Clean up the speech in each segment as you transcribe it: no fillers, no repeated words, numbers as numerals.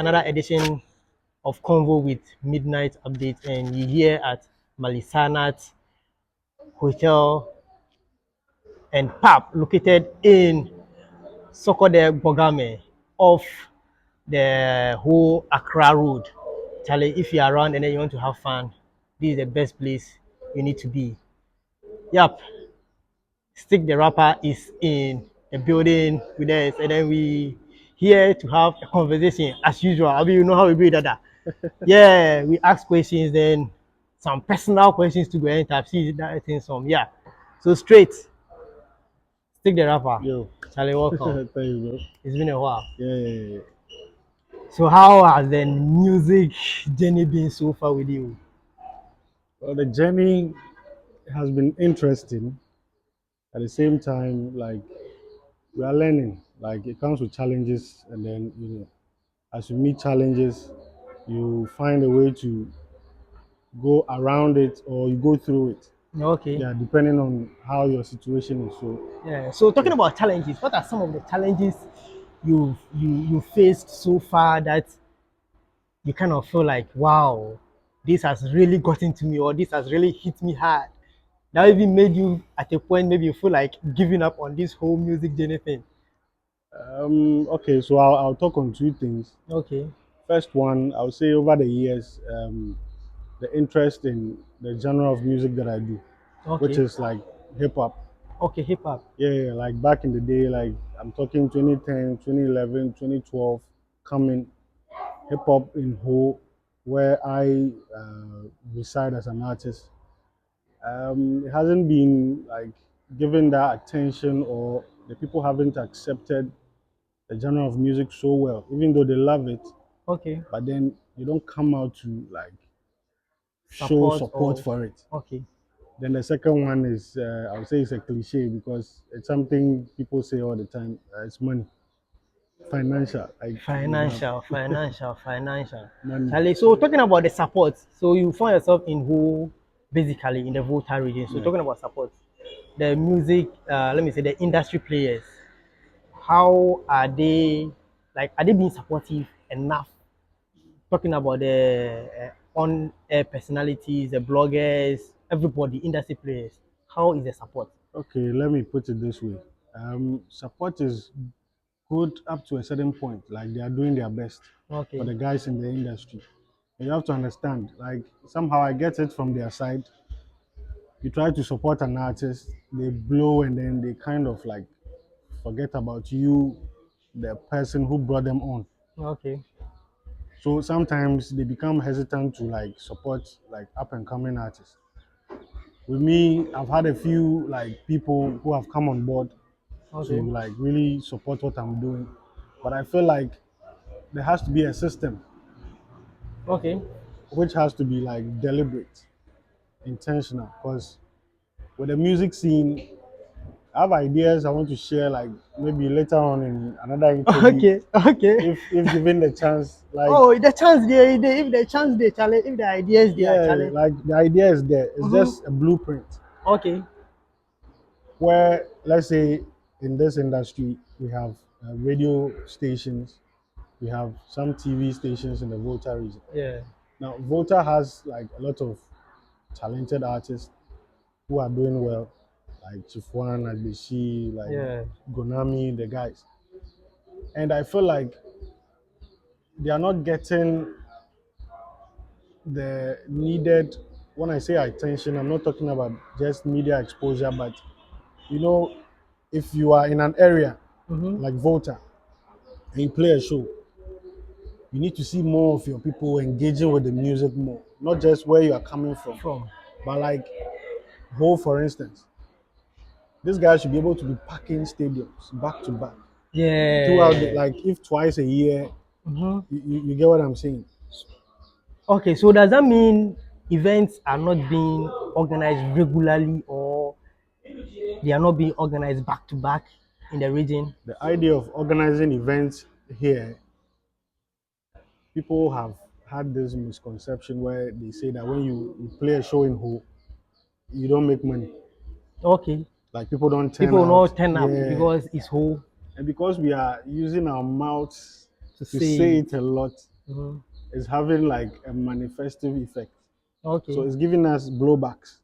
Another edition of Convo with Midnight Update, and you're here at Malisanat Hotel and Pub, located in Sokode Bogame, off the whole Accra Road. Charlie, if you're around and then you want to have fun, this is the best place you need to be. Yep, Stick the Rapper is in the building with us, and then we here to have a conversation as usual. I mean, you know how we do that. Yeah, we ask questions, then some personal questions to go and type. See that thing some. Yeah. So straight, Stick the Rapper. Yo, Charlie, welcome. thank you, bro. It's been a while. Yeah. So how has the music journey been so far with you? Well, the journey has been interesting. At the same time, like we are learning. Like it comes with challenges, and then as you meet challenges, you find a way to go around it or you go through it. Okay. Yeah, depending on how your situation is. So Yeah. So talking yeah. about challenges, what are some of the challenges you faced so far that you kind of feel like, wow, this has really gotten to me, or this has really hit me hard? That even made you at a point maybe you feel like giving up on this whole music journey thing. Okay, so I'll talk on two things. Okay. First one, I would say over the years, the interest in the genre of music that I do, which Okay. is like hip hop. Okay, hip hop. Yeah, like back in the day, like I'm talking 2010, 2011, 2012, coming hip hop in whole, where I reside as an artist. It hasn't been like given that attention, or the people haven't accepted the genre of music so well, even though they love it, Okay. but then you don't come out to like show Support support or for it. okay. Then the second one is, I would say it's a cliche because it's something people say all the time. It's money, financial. Like you have Financial. money. Charlie, so talking about the support, so you find yourself in who basically in the Volta region. So Yeah. talking about support, the music, let me say the industry players, how are they like are they being supportive enough? Talking about the on air personalities, the bloggers, everybody, industry players. How is the support? Okay, let me put it this way. Support is good up to a certain point. Like they are doing their best for Okay. the guys in the industry. You have to understand. Like somehow I get it from their side. You try to support an artist, they blow, and then they kind of like forget about you, the person who brought them on. Okay. So sometimes they become hesitant to like support like up and coming artists. With me, I've had a few like people who have come on board Okay. to like really support what I'm doing. But I feel like there has to be a system Okay. which has to be like deliberate, intentional. Because with the music scene, I have ideas I want to share like maybe later on in another interview Okay. Okay. if given the chance. Like Oh, the chance there, if the chance they challenge, if the ideas they are yeah, challenge. like the idea is there. It's Mm-hmm. just a blueprint Okay. where, let's say, in this industry, we have radio stations, we have some TV stations in the Volta region. Yeah. Now, Volta has like a lot of talented artists who are doing well, like Chifuan, Agbeshi, like Yeah. Gonami, the guys. And I feel like they are not getting the needed, when I say attention, I'm not talking about just media exposure, but you know, if you are in an area Mm-hmm. like Volta and you play a show, you need to see more of your people engaging with the music more, not just where you are coming from, From. but like Ho, for instance, this guy should be able to be packing stadiums back to back throughout the, Yeah. like if twice a year. Mm-hmm. You get what I'm saying? Okay, so does that mean events are not being organized regularly, or they are not being organized back to back in the region? The idea of organizing events here, people have had this misconception where they say that when you play a show in Ho, you don't make money. Okay. Like people don't turn People will out. not turn up Yeah. because it's whole And because we are using our mouths to to say say it a lot, Mm-hmm. It's having like a manifestive effect. So Okay. it's giving us blowbacks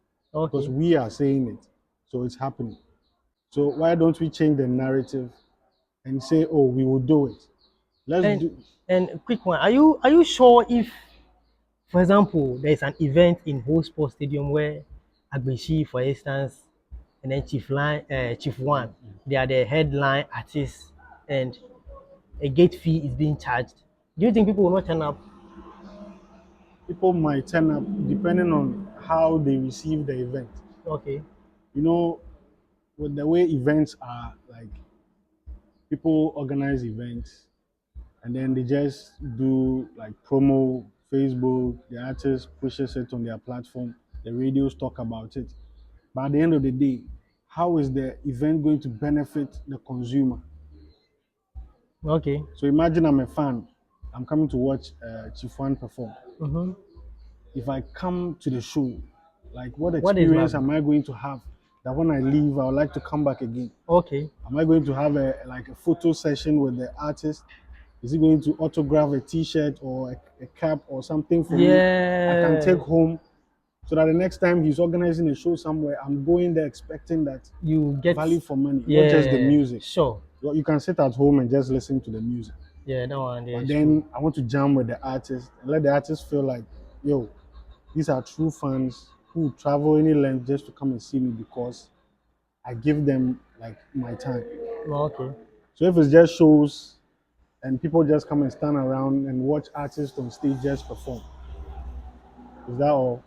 because Okay. we are saying it. So it's happening. So why don't we change the narrative and say, oh, we will do it? Let's And do. and quick one. Are you sure if, for example, there is an event in Whole Sports Stadium where Agbeshi, for instance, and then Chief One, they are the headline artists, and a gate fee is being charged. Do you think people will not turn up? People might turn up depending on how they receive the event. Okay. You know, with the way events are, like people organize events and then they just do like promo, Facebook, the artist pushes it on their platform, the radios talk about it. But at the end of the day, how is the event going to benefit the consumer? Okay. So imagine I'm a fan, I'm coming to watch Chief One perform. Mm-hmm. If I come to the show, like what What is my experience am I going to have that when I leave, I would like to come back again? okay? Am I going to have a photo session with the artist? Is he going to autograph a T-shirt or a cap or something for me? I can take Yeah, home so that the next time he's organizing a show somewhere, I'm going there expecting that you get. value for money, not just the Yeah, music. sure. You can sit at home and just listen to the music, Yeah, that one there but is true. then I want to jam with the artist and let the artist feel like, yo, these are true fans who travel any length just to come and see me because I give them like my time. Okay. So if it's just shows and people just come and stand around and watch artists on stage just perform, is that all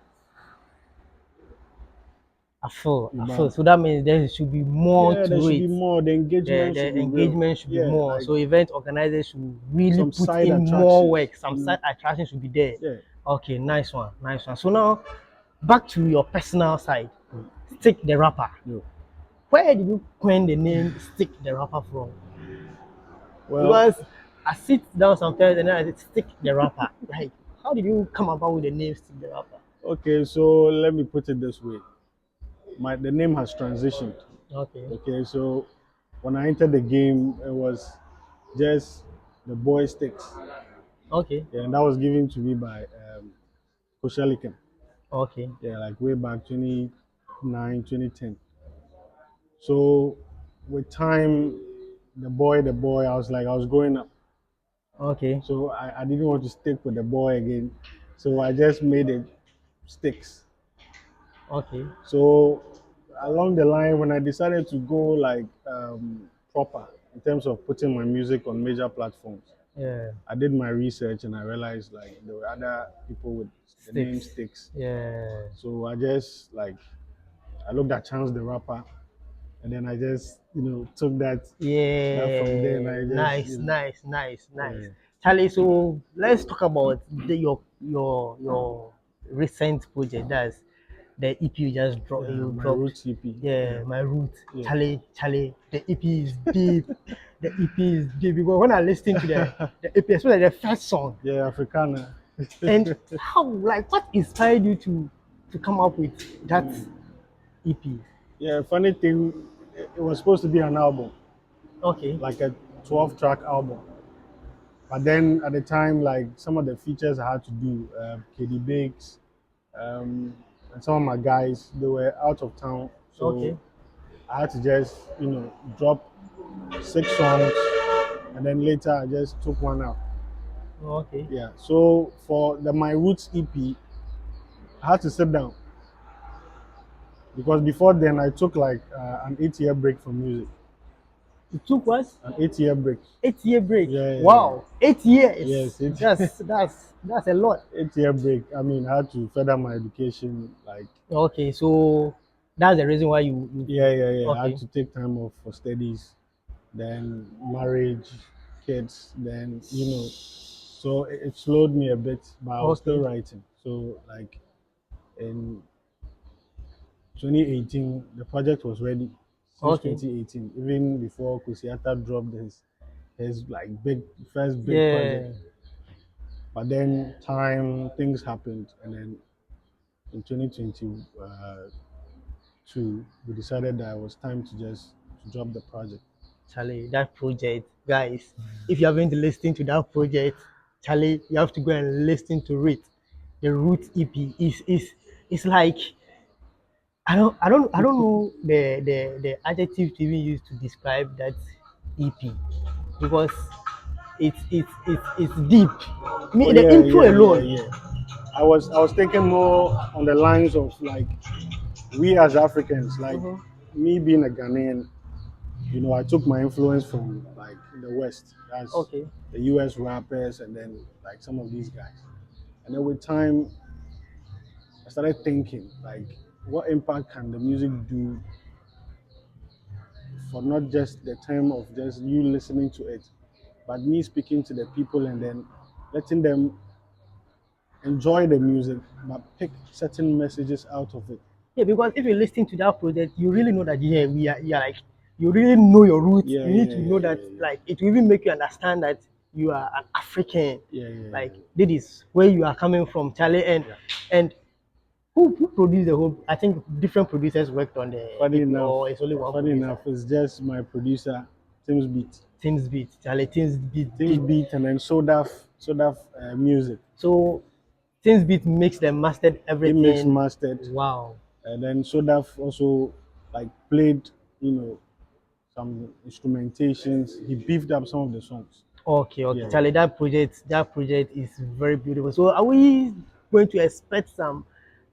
I feel. about? So that means there should be more Yeah, there to should it. be more. The The engagement should the be real. engagement should be Yeah, more. like So event organizers should really some put side in more attractions. work. Some side attraction should be there. Yeah. Okay, nice one, nice one. So now back to your personal side. Stick the rapper. Yeah. Where did you coin the name Stick the Rapper from? Well, Because I sit down sometimes and then I say Stick the Rapper. Like, how did you come about with the name Stick the Rapper? okay, so let me put it this way. The name has transitioned. Okay, Okay, so when I entered the game, it was just the boy sticks. okay, Yeah, and that was given to me by Koshalikan. okay, Yeah, like way back 29, 2010. So with time, I was like, I was growing up. okay, So I didn't want to stick with the boy again. So I just made it sticks. okay. So along the line, when I decided to go like proper in terms of putting my music on major platforms, Yeah, I did my research and I realized like there were other people with the name sticks. Sticks. Yeah. So I just like I looked at Chance the Rapper and then I just took that from there and Yeah, I just nice, nice, nice, nice. yeah. Charlie, so let's talk about your recent project. That's the EP you just Yeah, my dropped. roots EP. Yeah, Yeah, my root. yeah. Charlie, the EP is deep. The EP is deep because when I listen to the EP, especially the first song, Yeah, Africana. and how like what inspired you to come up with that EP? Yeah, funny thing, it was supposed to be an album, Okay, like a 12-track album. But then at the time, like some of the features I had to do, KD Bakes, um, and some of my guys, they were out of town. So okay, I had to just, drop 6 songs and then later I just took one out. okay. Yeah. So for the My Roots EP, I had to sit down because before then I took like an 8 year break from music. It took what? An 8 year break. 8 year break. Yeah, yeah, yeah. Wow, 8 years. Yes, it That's a lot. 8 year break. I mean, I had to further my education. Like, Okay, so that's the reason why you yeah, yeah, yeah. I had okay, to take time off for studies, then marriage, kids, then so it slowed me a bit, but I was still okay, writing. So like in 2018, the project was ready since okay. 2018, even before Kusiata dropped his like big first big project. Yeah, But then time things happened, and then in 2022, we decided that it was time to just to drop the project. Charlie, that project, guys. If you haven't listened to that project, Charlie, you have to go and listen to it. The Root EP is it's like I don't know the adjective to even use to describe that EP because it's deep. Oh Me the yeah, intro yeah, yeah, alone. yeah. I was thinking more on the lines of like we as Africans, like Mhm. me being a Ghanaian, you know, I took my influence from like the West, that's Okay. the US rappers and then like some of these guys. And then with time I started thinking like what impact can the music do for not just the time of just you listening to it, but me speaking to the people and then letting them enjoy the music, but pick certain messages out of it. Yeah, because if you listen to that project, you really know that yeah, we are like you really know your roots. Yeah, You need yeah, to yeah, know that yeah, yeah, like it will even make you understand that you are an African. yeah, yeah, Like yeah. this is where you are coming from, Charlie. Yeah. And who produced the whole? I think different producers worked on the Funny EP, enough, or it's only one funny producer. enough, it's just my producer, Tim's Beat. Tim's beat, Charlie. Tim's beat Tim's did Beat and then Sodaf Music. so. Tim's beat makes them mastered He mixed everything. mastered. Wow. And then Sodaf also like played, you know, some instrumentations. He beefed up some of the songs. Okay, okay, Yeah, Charlie. That project is very beautiful. So, are we going to expect some,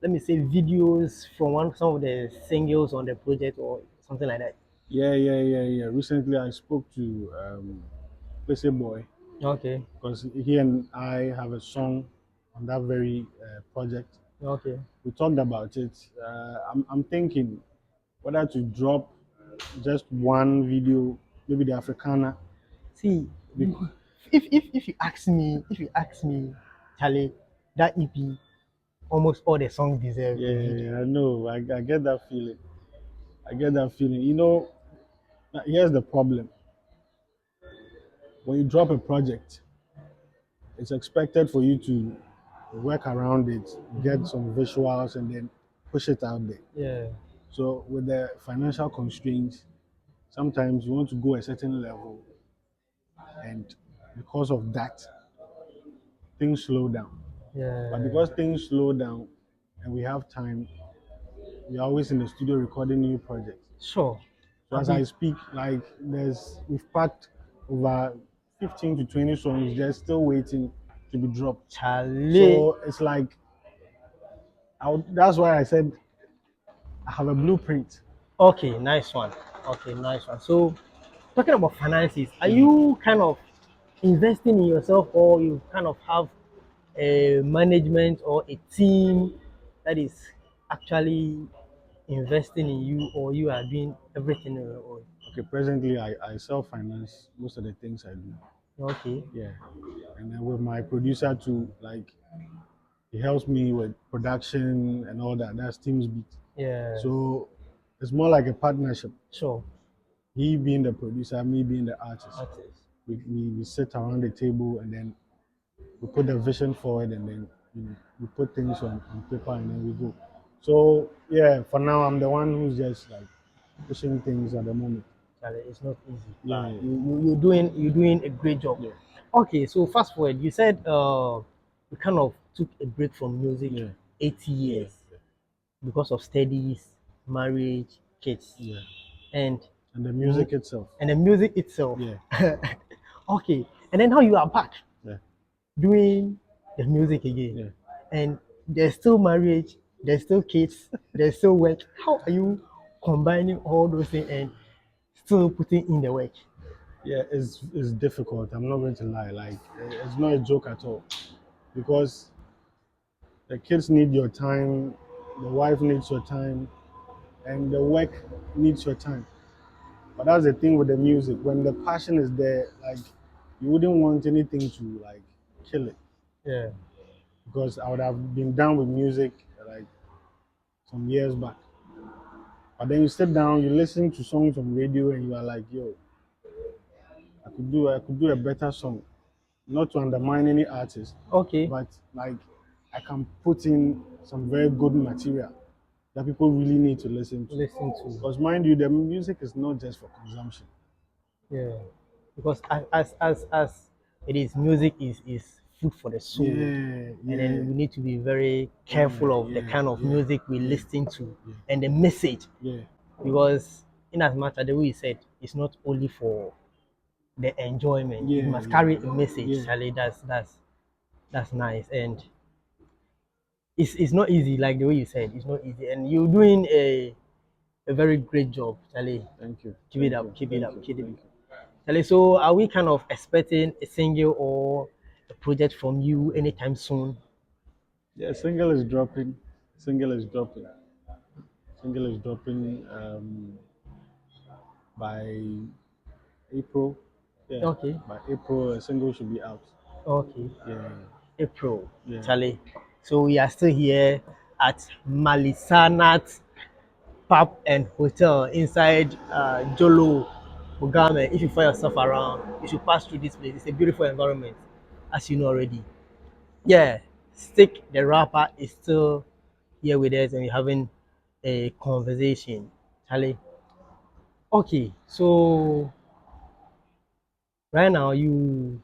let me say, videos from some of the singles on the project or something like that? yeah, yeah, yeah, yeah. Recently, I spoke to Play Boy Okay, because he and I have a song on that very project. okay. We talked about it. I'm thinking whether to drop just one video, maybe the Africana. See, bec- if you ask me, Charlie, that EP, almost all the songs deserve Yeah, a yeah, video. yeah, I know. I get that feeling. I get that feeling. You know, here's the problem. When you drop a project, it's expected for you to work around it, get some visuals, and then push it out there. Yeah, So with the financial constraints, sometimes you want to go a certain level, and because of that, things slow down. But yeah. because things slow down and we have time, we're always in the studio recording new projects. Sure. So I as I be speak, like we've packed over 15 to 20 songs, they're still waiting to be dropped. Charlie. So it's like that's why I said I have a blueprint. Okay, nice one. Okay, nice one. So, talking about finances, are Mhm. you kind of investing in yourself, or you kind of have a management or a team that is actually investing in you, or you are doing everything on your own? Okay, presently I self finance most of the things I do. Okay, Yeah. And then with my producer too, like he helps me with production and all that. That's Teams Beat. yeah, So it's more like a partnership. sure. He being the producer, me being the artist. Artist. We sit around the table and then we put the vision forward and then we put things on paper and then we go. So yeah, for now I'm the one who's just like pushing things at the moment. Charlie, it's not easy, Yeah, but yeah, you're doing a great job. yeah, Okay, so fast forward. You said you kind of took a break from music yeah, 80 yeah, years because of studies, marriage, kids, yeah. and And the mm, music itself. and the music itself. Yeah, Okay, and then now you are back yeah, doing the music again, yeah. and there's still marriage, there's still kids, there's still work. How are you combining all those things and still putting in the work? Yeah, it's difficult. I'm not going to lie. Like it's not a joke at all because the kids need your time, the wife needs your time, and the work needs your time. But that's the thing with the music. When the passion is there, like you wouldn't want anything to like kill it. Yeah, Because I would have been done with music like some years back. But then you sit down, you listen to songs on radio, and you are like, yo, I could do a better song. Not to undermine any artist, okay, but like I can put in some very good material that people really need to listen to. listen to. Because mind you, the music is not just for consumption. Yeah, because as it is, music is food for the soul. Yeah, And then yeah, we need to be very yeah, careful of the yeah, kind of yeah, music we yeah, listen to yeah, and the message. yeah. Because in as much as the way you said, it's not only for the enjoyment. It Yeah, must yeah, carry a message. yeah. Charlie, that's nice. And it's not easy, like the way you said, it's not easy. And you're doing a very great job, Charlie. Thank you, Keep it thank up, you, keep it thank up, you, keep it thank up. you. Charlie, so are we kind of expecting a single or a project from you anytime soon? Yeah, single is dropping. Single is dropping. Single is dropping by April. Yeah, Okay, by April, a single should be out. okay. Yeah, April, yeah. Charlie. So we are still here at Malisanat Pub and Hotel inside Jolo, Bugame. If you find yourself around, you should pass through this place. It's a beautiful environment, as you know already. Yeah, Stick the rapper is still here with us and we're having a conversation. Charlie. Okay, so right now you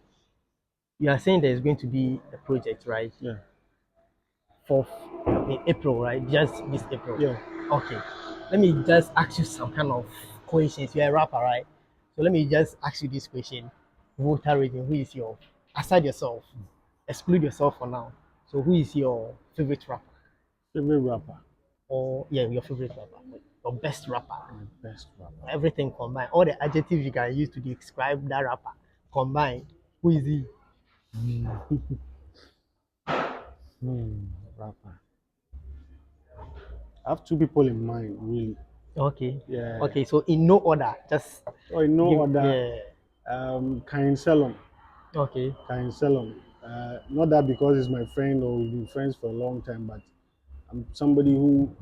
are saying there's going to be a project, right? Yeah, For in April, right? Just this April. yeah. Okay. Let me just ask you some kind of questions. You're a rapper, right? So let me just ask you this question. Voter rating, who is your aside yourself? Exclude yourself for now. So who is your favorite rapper? Favorite rapper, Or yeah, your favorite rapper. Your best rapper. my best rapper. Everything combined. All the adjectives you can use to describe that rapper combined. Who is he? Rapper. I have two people in mind, really. Okay. Yeah. Okay, so in no order, just Oh, in no give other. yeah. Kain Selon. Okay. Kain Selon. Not that because he's my friend or we've been friends for a long time, but I'm somebody who,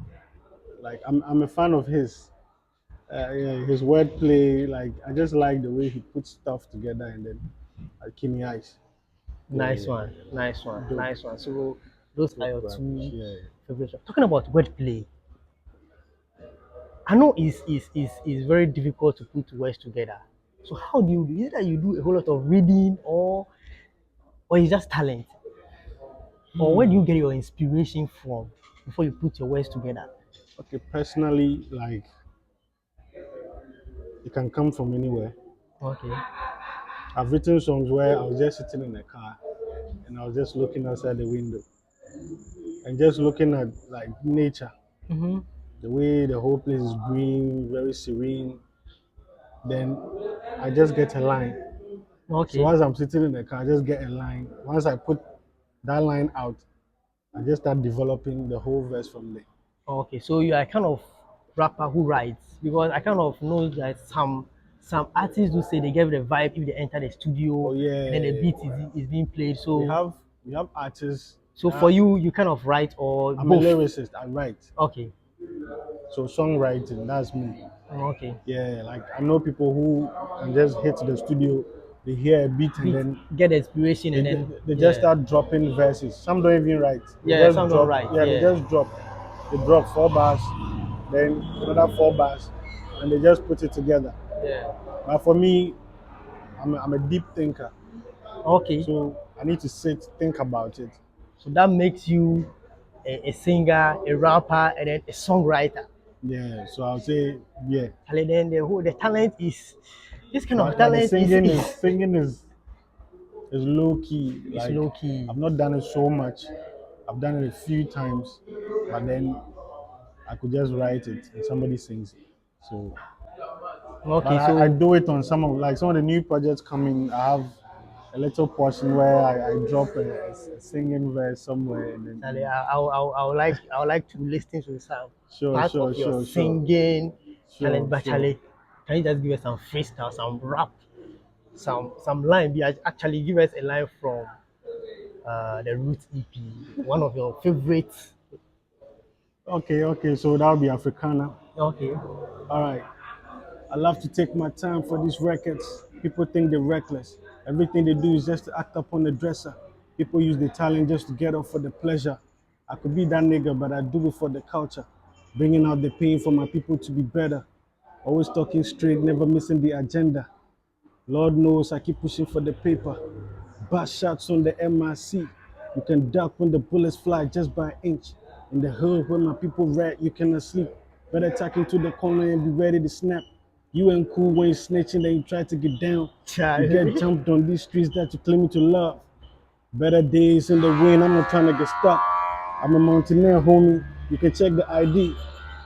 like, I'm a fan of his. Yeah, his wordplay, like, I just like the way he puts stuff together and then Kini Eyes. Yeah, Nice yeah, one, yeah. nice one, Dope, nice one. So those are dope your rappers. two Yeah. favorites. Talking about wordplay, I know is very difficult to put words together. So how do you do? Either you do a whole lot of reading or it's just talent, or where do you get your inspiration from before you put your words together? Okay, personally, like, it can come from anywhere. Okay, I've written songs where I was just sitting in a car and I was just looking outside the window and just looking at, like, nature, mm-hmm. the way the whole place is green, very serene. Then I just get a line. So Okay, once I'm sitting in the car, I just get a line. Once I put that line out, I just start developing the whole verse from there. okay. So you are kind of rapper who writes because I kind of know that some artists do say they get the vibe if they enter the Oh studio and then the yeah, beat is being played. we So have we have artists so for that you, you kind of write or I'm a both. lyricist. I write, Okay. so songwriting, that's me. Okay. Yeah, like I know people who can just hit the studio, they hear a beat and Beat, then get the inspiration they, and they, then they just yeah, start dropping verses. Some don't even write. They yeah. just Some don't drop. write. Yeah, they Yeah. just drop. They drop 4 bars, then another 4 bars, and they just put it together. Yeah. But for me, I'm a deep thinker, Okay. so I need to sit, think about it. So that makes you a singer, a rapper, and then a songwriter. Yeah, so I'll say yeah. And then the talent is this kind of But the talent is singing is low key. is Like, low key. I've not done it so much. I've done it a few times, but then I could just write it and somebody sings it. So, but Okay, I so do it on some of the new projects coming. I have a little portion where I drop a singing verse somewhere, and then Charlie, I would like to listen to some sure, part sure, of your sure, sure, singing talent. sure, But sure. Charlie, can you just give us some freestyle, some rap, some line? Actually give us a line from the Roots EP, one of your favorites. Okay, okay. So that'll be Africana. Okay, All right. I love to take my time for these records. People think they're reckless. Everything they do is just to act up on the dresser. People use their talent just to get off for the pleasure. I could be that nigga, but I do it for the culture. Bringing out the pain for my people to be better. Always talking straight, never missing the agenda. Lord knows I keep pushing for the paper. bust shots on the MIC. You can duck when the bullets fly just by an inch. In the hood where my people rat, you cannot sleep. Better tuck into the corner and be ready to snap. You ain't cool when you snitching, then you try to get down. You get Charlie. jumped on these streets that you claim to love. Better days in the wind, I'm not trying to get stuck. I'm a mountaineer, homie. You can check the ID.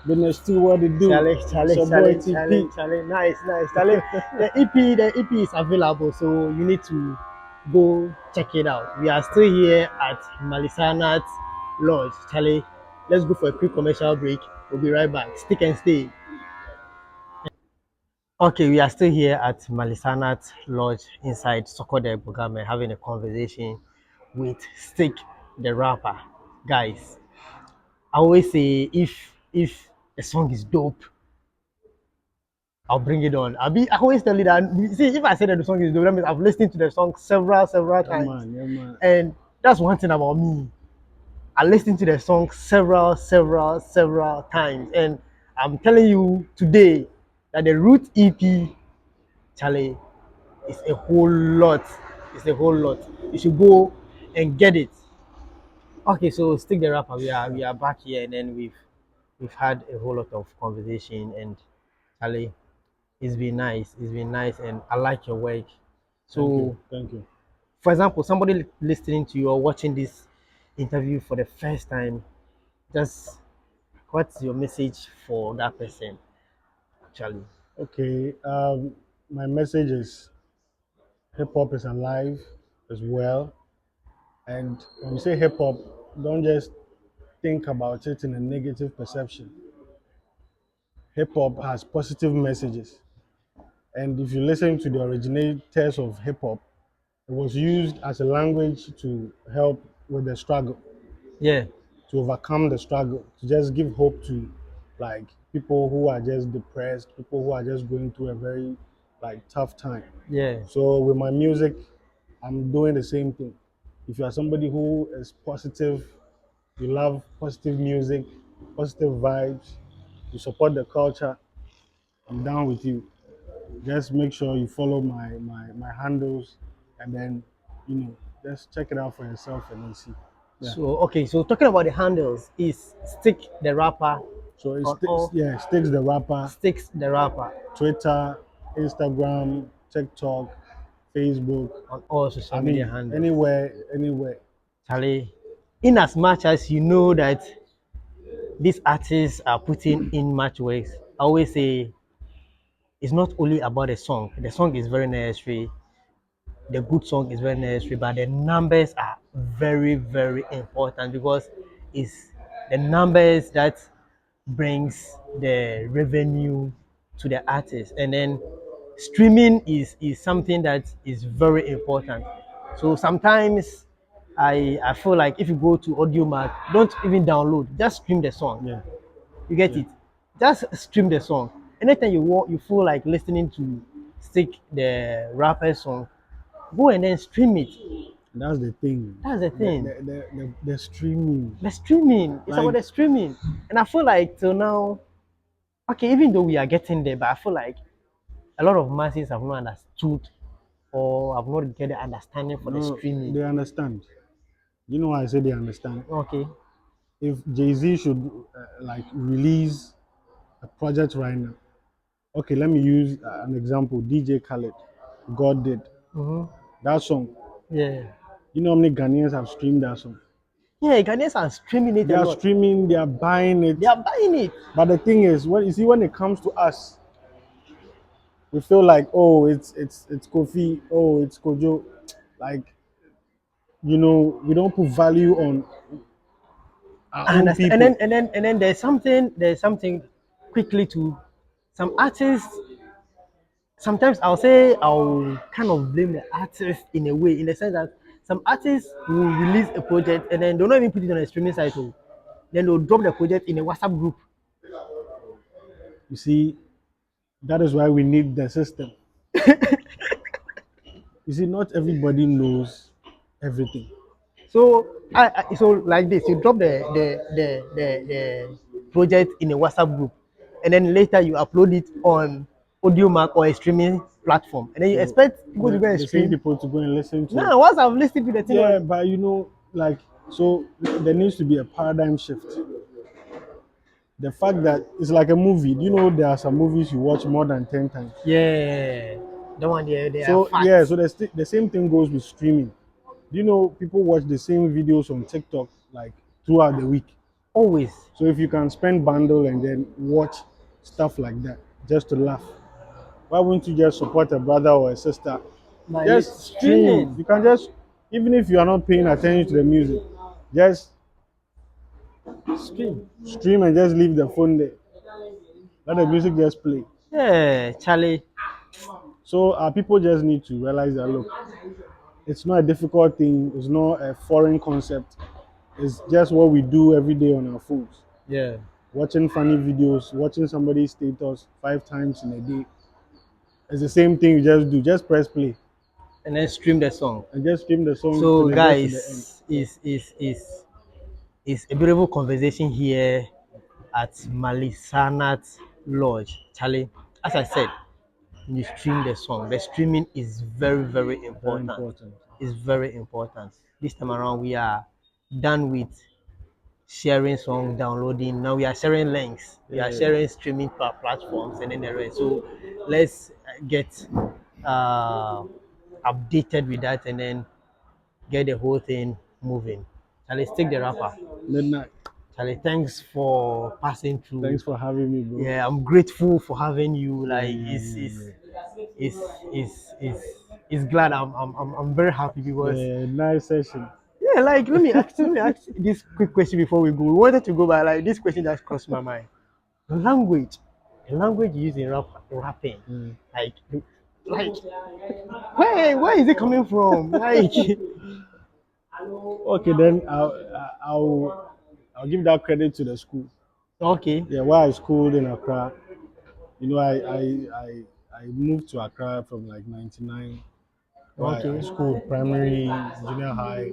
Business do what they do. Challenge, It's challenge, your boy challenge, challenge, TP. challenge. Nice, nice. Challenge. The EP is available, so you need to go check it out. We are still here at Malisanat Lodge. Charlie, let's go for a quick commercial break. We'll be right back. Stick and stay. Okay, we are still here at Malisanat Lodge inside Sokode Bugame having a conversation with Stick the rapper. Guys, I always say if a song is dope, I'll bring it on. I always tell you that. See, if I say that the song is dope, that means I've listened to the song several Yeah, times, man, yeah, man. and that's one thing about me. I listened to the song several times, and I'm telling you today that the Root EP, Charlie, is a whole lot. It's a whole lot. You should go and get it. Okay, so Stick the Rapper, we are back here, and then we've had a whole lot of conversation, and Charlie, it's been nice. It's been nice, and I like your work. Thank you, So, thank you. for example, somebody listening to you or watching this interview for the first time, just what's your message for that person, Charlie? Okay, my message is hip hop is alive as well. And when you say hip hop, don't just think about it in a negative perception. Hip hop has positive messages. And if you listen to the originators of hip hop, it was used as a language to help with the struggle, Yeah, to overcome the struggle, to just give hope to like people who are just depressed, people who are just going through a very like tough time. yeah, So with my music, I'm doing the same thing. If you are somebody who is positive, you love positive music, positive vibes, you support the culture, I'm down with you. Just make sure you follow my handles and then just check it out for yourself and then see. Yeah. so okay, so talking about the handles, is Stick the Rapper So it on sticks, all yeah, sticks the rapper, Sticks the Rapper Twitter, Instagram, TikTok, Facebook. on all social I media mean, handles. anywhere. Charlie, in as much as you know that these artists are putting in much work, I always say it's not only about the song. The song is very necessary. The good song is very necessary, but the numbers are very important because it's the numbers that brings the revenue to the artist, and then streaming is something that is very important. So sometimes I feel like if you go to audiomack, don't even download, just stream the song. Yeah, You get yeah. it? Just stream the song. Anytime you feel like listening to Stick the rapper song, go and then stream it. And that's the thing. That's the thing. The streaming. The streaming. It's about Like the streaming. And I feel like till now, okay, even though we are getting there, but I feel like a lot of masses have not understood or have not get the understanding for the no, streaming. they understand. You know why I say they understand? Okay. If Jay-Z should like release a project right now. Okay, let me use an example. DJ Khaled, God did Mm-hmm. that song. Yeah. You know how many Ghanaians have streamed that song? Yeah, Ghanaians are streaming it They a are lot. streaming, they are buying They it. are buying it. But the thing is, when you see when it comes to us, we feel like, oh, it's Kofi, oh, it's Kojo. Like, we don't put value on our I own understand. And then people. there's something quickly to some artists. Sometimes I'll kind of blame the artist in a way, in the sense that some artists will release a project and then they'll not even put it on a streaming site. Oh. Then they'll drop the project in a WhatsApp group. You see, that is why we need the system. You see, not everybody knows everything. So so like this, you drop the project in a WhatsApp group, and then later you upload it on audio mark or a streaming platform, and then you So expect people to go and the same stream. people to go and listen to it. Now, once I've listened to the thing, Yeah, but you know, like, so there needs to be a paradigm shift. The fact that it's like a movie. You know, there are some movies you watch more than 10 times. yeah, the one there, they are So yeah, facts. so the same thing goes with streaming. You know, people watch the same videos on TikTok like throughout the week. Always. So if you can spend bundle and then watch stuff like that just to laugh, why wouldn't you just support a brother or a sister? Just stream. Streaming. You can just, even if you are not paying attention to the music, just Stream. stream and just leave the phone there. Let the music just play. Yeah, Charlie. So people just need to realize that look, it's not a difficult thing. It's not a foreign concept. It's just what we do every day on our phones. Yeah. Watching funny videos, watching somebody's status 5 times in a day. It's the same thing you just do. Just press play And then stream the song. and just stream the song So till it gets to the end. guys, is a beautiful conversation here at Malisanat Lodge. Charlie, as I said, you stream the song. The streaming is very, very Very important. important. It's very important. This time around, we are done with sharing song, downloading. Now we are sharing links. We are Yeah. sharing streaming platforms and then the rest. So let's get uh, updated with that and then get the whole thing moving. Charlie, take the rapper. Midnight. Charlie, thanks for passing through. Thanks for having me, bro. Yeah, I'm grateful for having you. Yeah, Like, yeah, yeah, it's, it's glad. I'm very happy yeah. because Yeah, nice session. yeah, like let me ask this quick question before we go. We wanted to go by like this question that crossed my mind. Language, the language you use in rapping, Mm. like, like, where is it coming from? Like, Okay, then I'll give that credit to the school. okay, Yeah, where I schooled in Accra. You know, I moved to Accra from like '99. Where I okay, schooled primary, junior high,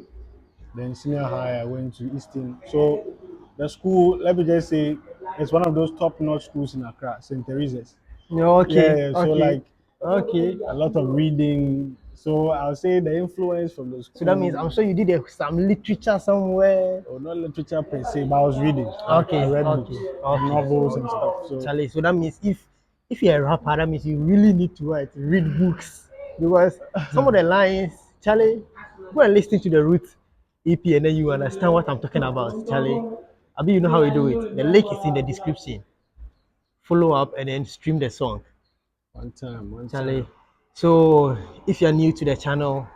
then senior high. I went to Easton. So the school, let me just say, it's one of those top-notch schools in Accra, St. Teresa's. Yeah, okay, yeah. So okay, like okay. a lot of reading. So I'll say the influence from the So that means I'm school, sure you did some literature somewhere. or not literature per se, but I was reading. I Okay, read okay, books, okay. novels and stuff. So Charlie, so that means if you're a rapper, that means you really need to write, read books because some of the lines, Charlie, go and listen to the Root EP and then you understand what I'm talking about, Charlie. I mean, you know how we do it. The link is in the description. Follow up and then stream the song, one Charlie. time. So if you're new to the channel,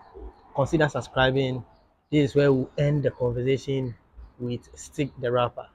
consider subscribing. This is where we'll end the conversation with Stick the Rapper.